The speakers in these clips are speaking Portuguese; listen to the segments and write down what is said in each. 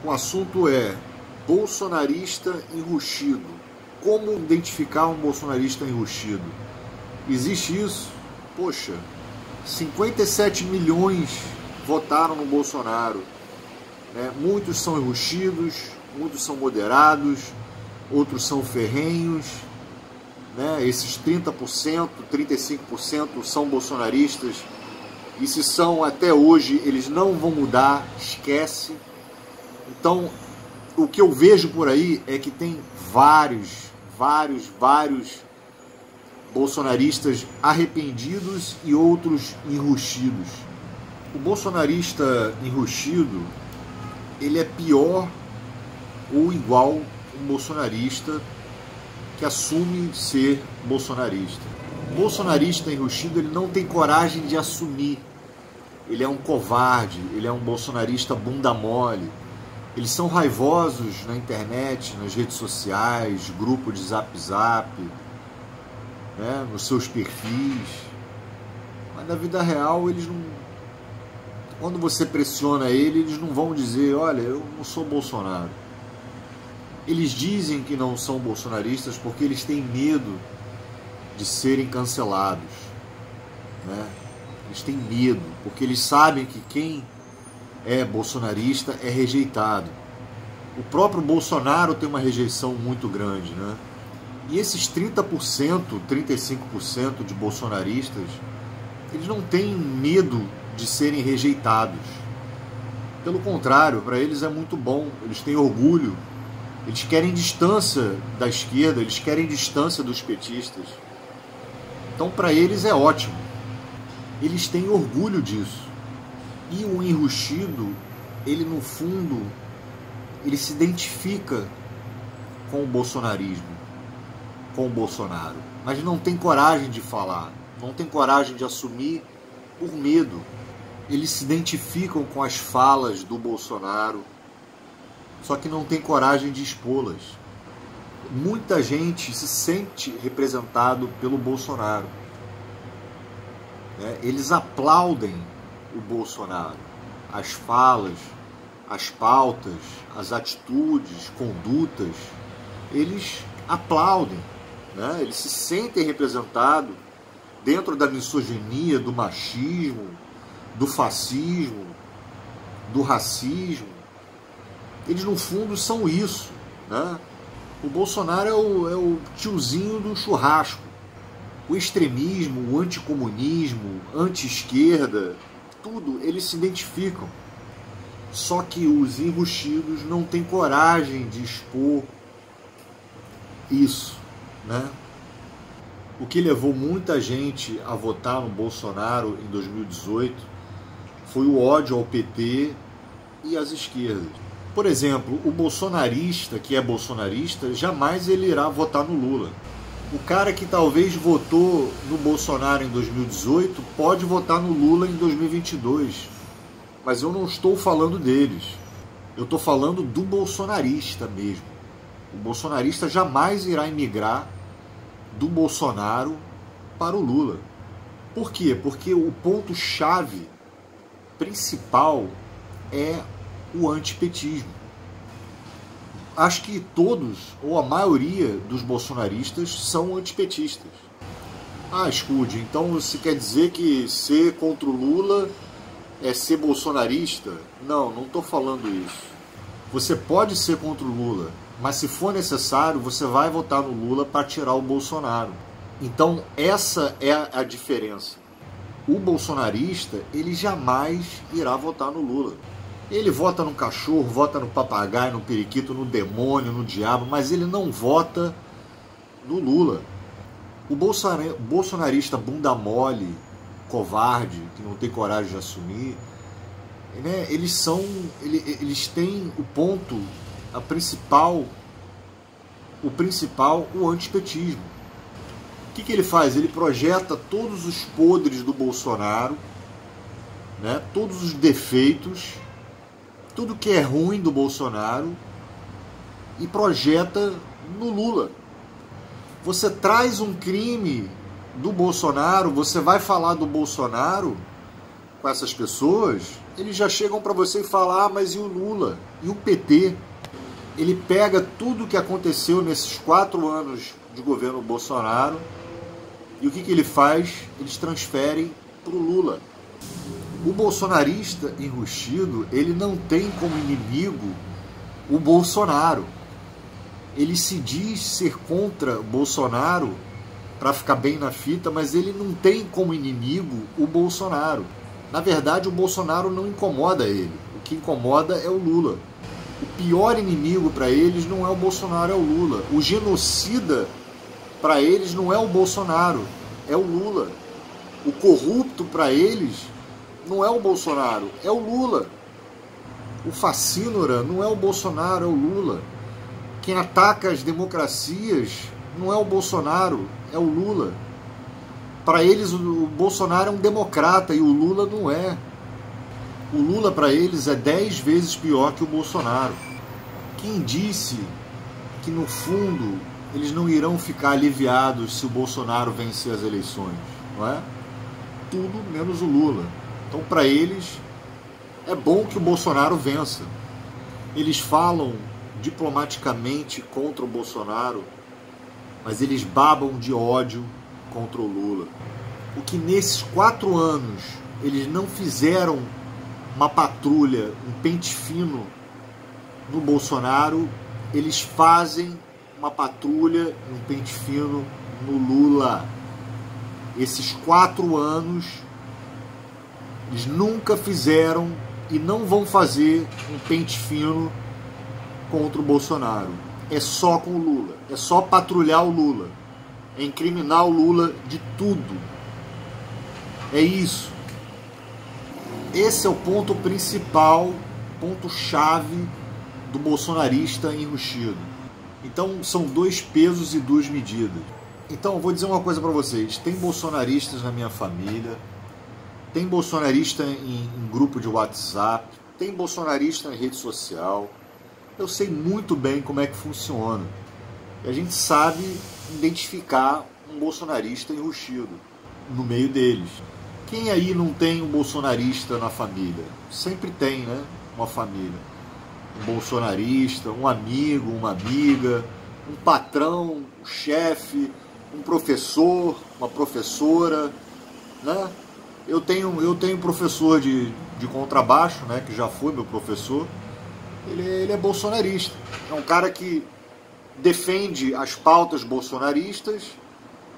O assunto é bolsonarista enrustido. Como identificar um bolsonarista enrustido? Existe isso? Poxa, 57 milhões votaram no Bolsonaro. Muitos são enrustidos, muitos são moderados, outros são ferrenhos. Esses 30%, 35% são bolsonaristas. E se são até hoje, eles não vão mudar, esquece. Então, o que eu vejo por aí é que tem vários bolsonaristas arrependidos e outros enrustidos. O bolsonarista enrustido, ele é pior ou igual um bolsonarista que assume ser bolsonarista. O bolsonarista enrustido, ele não tem coragem de assumir. Ele é um covarde, ele é um bolsonarista bunda mole. Eles são raivosos na internet, nas redes sociais, grupo de zap, nos seus perfis. Mas na vida real, eles não... Quando você pressiona eles não vão dizer, olha, eu não sou Bolsonaro. Eles dizem que não são bolsonaristas porque eles têm medo de serem cancelados. Eles têm medo, porque eles sabem que quem é bolsonarista é rejeitado. O próprio Bolsonaro tem uma rejeição muito grande, E esses 30%, 35% de bolsonaristas, eles não têm medo de serem rejeitados. Pelo contrário, para eles é muito bom, eles têm orgulho, eles querem distância da esquerda, eles querem distância dos petistas. Então, para eles é ótimo. Eles têm orgulho disso. E o enrustido, ele no fundo, ele se identifica com o bolsonarismo, com o Bolsonaro, mas não tem coragem de falar, não tem coragem de assumir por medo. Eles se identificam com as falas do Bolsonaro, só que não tem coragem de expô-las. Muita gente se sente representado pelo Bolsonaro. Eles aplaudem o Bolsonaro, as falas, as pautas, as atitudes, condutas, eles aplaudem, Eles se sentem representados dentro da misoginia, do machismo, do fascismo, do racismo. Eles no fundo são isso, O Bolsonaro é o tiozinho do churrasco. O extremismo, o anticomunismo, anti-esquerda, tudo, eles se identificam. Só que os enrustidos não têm coragem de expor isso, O que levou muita gente a votar no Bolsonaro em 2018 foi o ódio ao PT e às esquerdas. Por exemplo, o bolsonarista, que é bolsonarista, jamais ele irá votar no Lula. O cara que talvez votou no Bolsonaro em 2018 pode votar no Lula em 2022. Mas eu não estou falando deles. Eu estou falando do bolsonarista mesmo. O bolsonarista jamais irá migrar do Bolsonaro para o Lula. Por quê? Porque o ponto-chave principal é o antipetismo. Acho que todos, ou a maioria dos bolsonaristas, são antipetistas. Escude, então você quer dizer que ser contra o Lula é ser bolsonarista? Não, não estou falando isso. Você pode ser contra o Lula, mas se for necessário, você vai votar no Lula para tirar o Bolsonaro. Então, essa é a diferença. O bolsonarista, ele jamais irá votar no Lula. Ele vota no cachorro, vota no papagaio, no periquito, no demônio, no diabo, mas ele não vota no Lula. O bolsonarista bunda mole, covarde, que não tem coragem de assumir, eles têm o ponto, o principal, o antipetismo. O que ele faz? Ele projeta todos os podres do Bolsonaro, todos os defeitos, tudo que é ruim do Bolsonaro, e projeta no Lula. Você traz um crime do Bolsonaro, você vai falar do Bolsonaro, com essas pessoas, eles já chegam para você e falam: ah, mas e o Lula? E o PT? Ele pega tudo o que aconteceu nesses 4 anos de governo Bolsonaro e o que ele faz? Eles transferem para o Lula. O bolsonarista enrustido, ele não tem como inimigo o Bolsonaro. Ele se diz ser contra Bolsonaro para ficar bem na fita, mas ele não tem como inimigo o Bolsonaro. Na verdade, o Bolsonaro não incomoda ele. O que incomoda é o Lula. O pior inimigo para eles não é o Bolsonaro, é o Lula. O genocida para eles não é o Bolsonaro, é o Lula. O corrupto para eles não é o Bolsonaro, é o Lula. O facínora não é o Bolsonaro, é o Lula. Quem ataca as democracias não é o Bolsonaro, é o Lula. Para eles, o Bolsonaro é um democrata e o Lula não é. O Lula, para eles, é 10 vezes pior que o Bolsonaro. Quem disse que, no fundo, eles não irão ficar aliviados se o Bolsonaro vencer as eleições? Não é? Tudo menos o Lula. Então, para eles, é bom que o Bolsonaro vença. Eles falam diplomaticamente contra o Bolsonaro, mas eles babam de ódio contra o Lula. O que nesses 4 anos eles não fizeram uma patrulha, um pente fino no Bolsonaro, eles fazem uma patrulha, um pente fino no Lula. Esses 4 anos eles nunca fizeram e não vão fazer um pente fino contra o Bolsonaro. É só com o Lula, é só patrulhar o Lula, é incriminar o Lula de tudo. É isso. Esse é o ponto principal, ponto-chave do bolsonarista enrustido. Então são 2 pesos e 2 medidas. Então eu vou dizer uma coisa para vocês: tem bolsonaristas na minha família, tem bolsonarista em grupo de WhatsApp, tem bolsonarista em rede social. Eu sei muito bem como é que funciona. E a gente sabe identificar um bolsonarista enrustido no meio deles. Quem aí não tem um bolsonarista na família? Sempre tem, né? Uma família. Um bolsonarista, um amigo, uma amiga, um patrão, um chefe, um professor, uma professora, né? Eu tenho um professor de contrabaixo, né? Que já foi meu professor. Ele é bolsonarista. É um cara que defende as pautas bolsonaristas,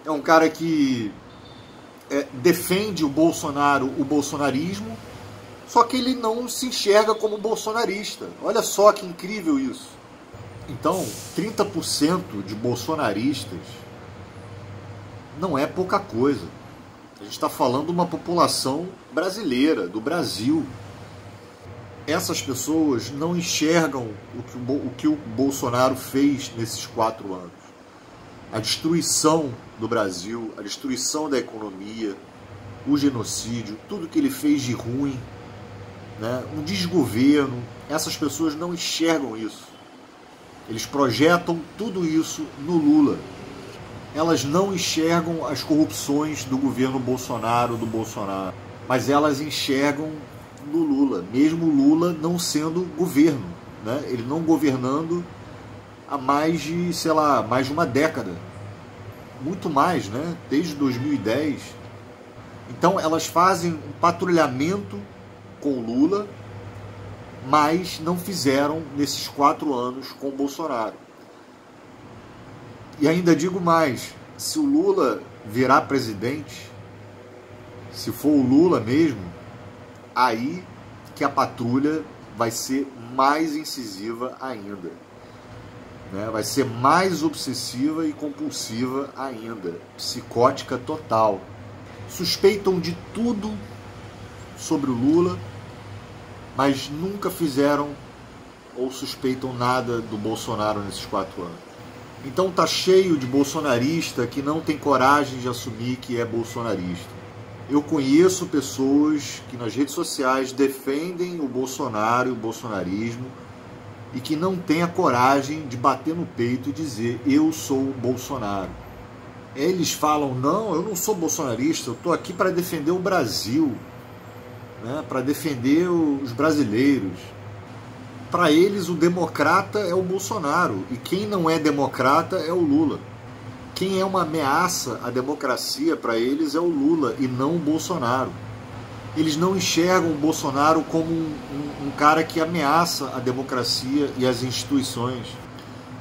é um cara que defende o Bolsonaro, o bolsonarismo, só que ele não se enxerga como bolsonarista. Olha só que incrível isso. Então, 30% de bolsonaristas não é pouca coisa. A gente está falando de uma população brasileira, do Brasil. Essas pessoas não enxergam o que o Bolsonaro fez nesses 4 anos. A destruição do Brasil, a destruição da economia, o genocídio, tudo que ele fez de ruim, né? Um desgoverno. Essas pessoas não enxergam isso. Eles projetam tudo isso no Lula. Elas não enxergam as corrupções do governo Bolsonaro, mas elas enxergam no Lula, mesmo Lula não sendo governo, né? Ele não governando há mais de, sei lá, mais de uma década, muito mais, né? Desde 2010. Então elas fazem um patrulhamento com Lula, mas não fizeram nesses 4 anos com Bolsonaro. E ainda digo mais, se o Lula virar presidente, se for o Lula mesmo, aí que a patrulha vai ser mais incisiva ainda, né? Vai ser mais obsessiva e compulsiva ainda, psicótica total. Suspeitam de tudo sobre o Lula, mas nunca fizeram ou suspeitam nada do Bolsonaro nesses 4 anos. Então tá cheio de bolsonarista que não tem coragem de assumir que é bolsonarista. Eu conheço pessoas que nas redes sociais defendem o Bolsonaro e o bolsonarismo e que não têm a coragem de bater no peito e dizer: eu sou o Bolsonaro. Eles falam: não, eu não sou bolsonarista, eu estou aqui para defender o Brasil. né, para defender os brasileiros. Para eles, o democrata é o Bolsonaro, e quem não é democrata é o Lula. Quem é uma ameaça à democracia para eles é o Lula e não o Bolsonaro. Eles não enxergam o Bolsonaro como um cara que ameaça a democracia e as instituições.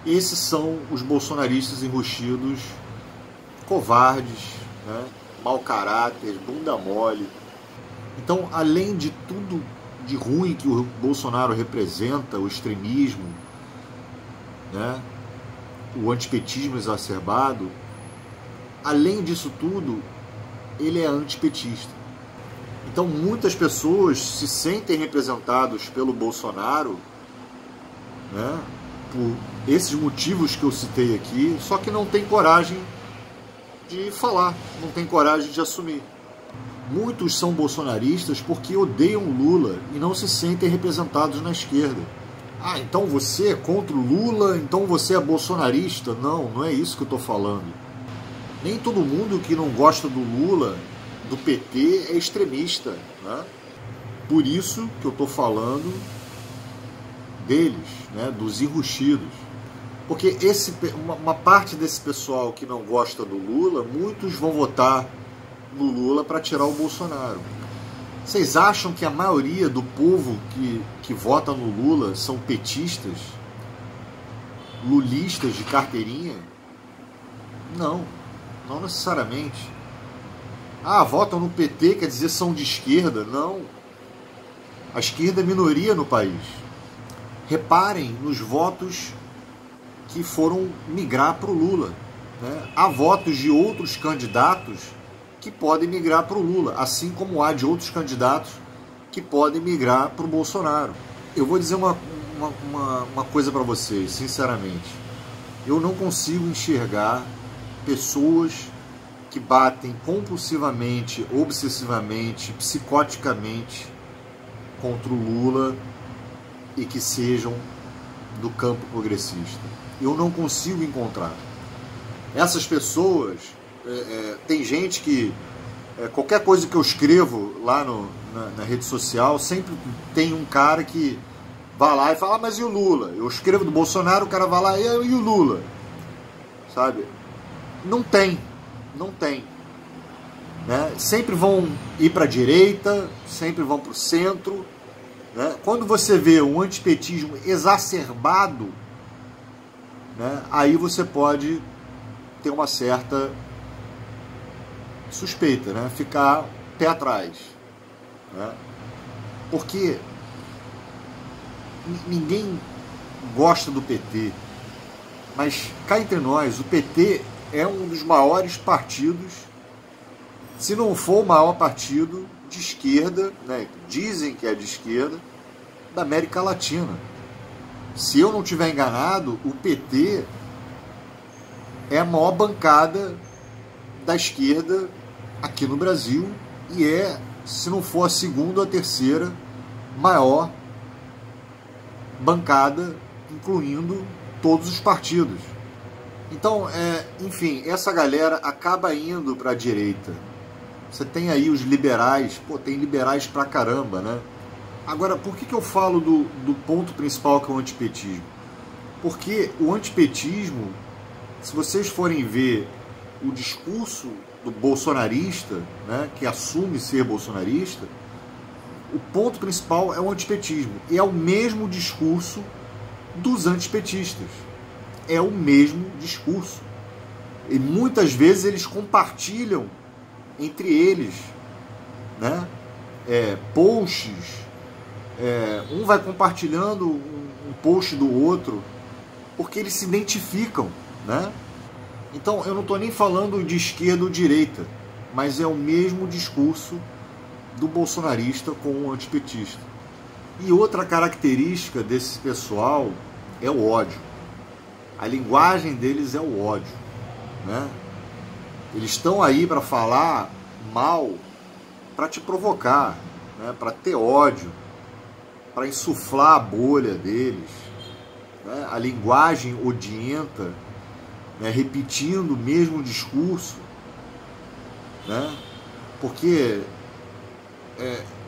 Esses são os bolsonaristas enrustidos, covardes, né, mau caráter, bunda mole. Então, além de tudo de ruim que o Bolsonaro representa, o extremismo, né, o antipetismo exacerbado, além disso tudo, ele é antipetista. Então muitas pessoas se sentem representados pelo Bolsonaro, né, por esses motivos que eu citei aqui, só que não tem coragem de falar, não tem coragem de assumir. Muitos são bolsonaristas porque odeiam Lula e não se sentem representados na esquerda. Ah, então você é contra o Lula, então você é bolsonarista? Não, não é isso que eu estou falando. Nem todo mundo que não gosta do Lula, do PT, é extremista, né? Por isso que eu estou falando deles, né, dos enrustidos. Porque uma parte desse pessoal que não gosta do Lula, muitos vão votar no Lula para tirar o Bolsonaro. Vocês acham que a maioria do povo que vota no Lula são petistas? Lulistas de carteirinha? Não, não necessariamente. Ah, votam no PT, quer dizer são de esquerda? Não. A esquerda é minoria no país. Reparem nos votos que foram migrar para o Lula, né? Há votos de outros candidatos que podem migrar para o Lula, assim como há de outros candidatos que podem migrar para o Bolsonaro. Eu vou dizer uma coisa para vocês, sinceramente. Eu não consigo enxergar pessoas que batem compulsivamente, obsessivamente, psicoticamente contra o Lula e que sejam do campo progressista. Eu não consigo encontrar. Essas pessoas... tem gente que qualquer coisa que eu escrevo lá na rede social, sempre tem um cara que vai lá e fala, mas e o Lula? Eu escrevo do Bolsonaro, o cara vai lá, e o Lula? Sabe? Não tem, né? Sempre vão ir para a direita, sempre vão para o centro, né? Quando você vê um antipetismo exacerbado, né, aí você pode ter uma certa suspeita, né? Ficar pé atrás, né? Porque ninguém gosta do PT, mas cá entre nós, o PT é um dos maiores partidos, se não for o maior partido de esquerda, né? Dizem que é de esquerda, da América Latina. Se eu não estiver enganado, o PT é a maior bancada da esquerda aqui no Brasil e é, se não for a segunda ou a terceira maior bancada, incluindo todos os partidos. Então, enfim, essa galera acaba indo para a direita. Você tem aí os liberais, tem liberais pra caramba, né? Agora, por que eu falo do ponto principal que é o antipetismo? Porque o antipetismo, se vocês forem ver o discurso do bolsonarista, né, que assume ser bolsonarista, o ponto principal é o antipetismo. E é o mesmo discurso dos antipetistas. É o mesmo discurso. E muitas vezes eles compartilham entre eles, né, posts. Um vai compartilhando um post do outro, porque eles se identificam, né? Então, eu não estou nem falando de esquerda ou direita, mas é o mesmo discurso do bolsonarista com o antipetista. E outra característica desse pessoal é o ódio. A linguagem deles é o ódio, né? Eles estão aí para falar mal, para te provocar, né? Para ter ódio, para insuflar a bolha deles, né? A linguagem odienta, né? Repetindo o mesmo discurso, né? Porque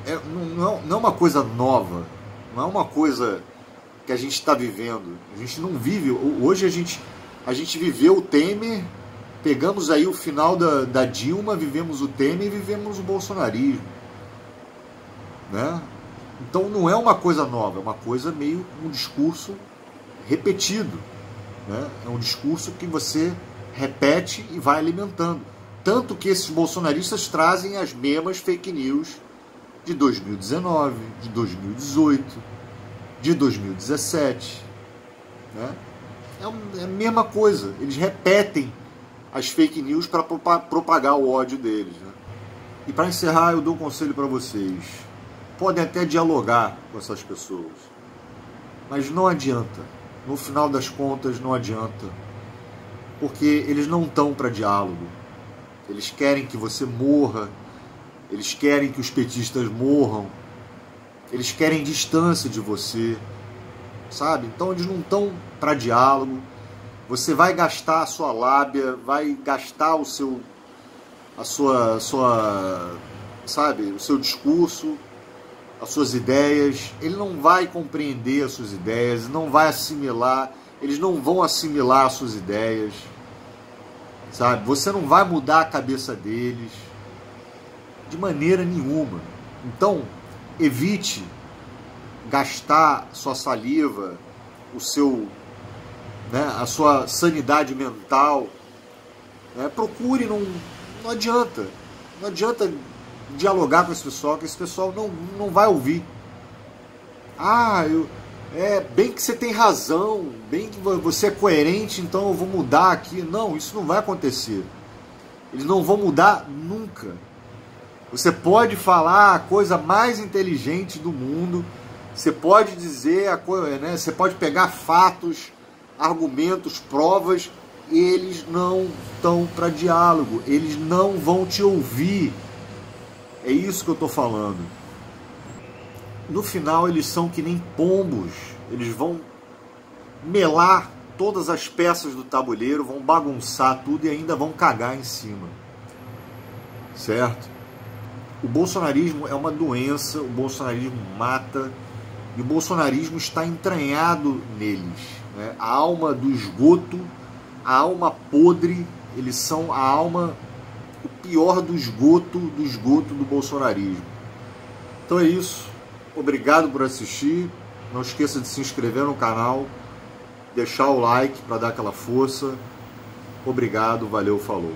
não é uma coisa nova, não é uma coisa que a gente está vivendo. A gente não vive. Hoje a gente viveu o Temer, pegamos aí o final da Dilma, vivemos o Temer e vivemos o bolsonarismo, né? Então não é uma coisa nova, é uma coisa meio um discurso repetido, né? É um discurso que você repete e vai alimentando. Tanto que esses bolsonaristas trazem as mesmas fake news de 2019, de 2018, de 2017. Né? É a mesma coisa. Eles repetem as fake news para propagar o ódio deles. Né? E para encerrar, eu dou um conselho para vocês. Podem até dialogar com essas pessoas, mas não adianta. No final das contas, não adianta. Porque eles não estão para diálogo. Eles querem que você morra. Eles querem que os petistas morram. Eles querem distância de você. Sabe? Então eles não estão para diálogo. Você vai gastar a sua lábia, vai gastar o seu discurso, as suas ideias. Ele não vai compreender as suas ideias, não vai assimilar, eles não vão assimilar as suas ideias. Sabe? Você não vai mudar a cabeça deles de maneira nenhuma. Então, evite gastar sua saliva, a sua sanidade mental. Né? Procure, não adianta. Não adianta dialogar com esse pessoal, que esse pessoal não vai ouvir. Bem que você tem razão, bem que você é coerente, então eu vou mudar aqui. Não, isso não vai acontecer. Eles não vão mudar nunca. Você pode falar a coisa mais inteligente do mundo, você pode dizer a coisa, né? Você pode pegar fatos, argumentos, provas, e eles não estão para diálogo, eles não vão te ouvir. É isso que eu estou falando. No final eles são que nem pombos, eles vão melar todas as peças do tabuleiro, vão bagunçar tudo e ainda vão cagar em cima. Certo? O bolsonarismo é uma doença, o bolsonarismo mata, e o bolsonarismo está entranhado neles. Né? A alma do esgoto, a alma podre, eles são a alma, o pior do esgoto do bolsonarismo. Então é isso. Obrigado por assistir. Não esqueça de se inscrever no canal, deixar o like para dar aquela força. Obrigado, valeu, falou.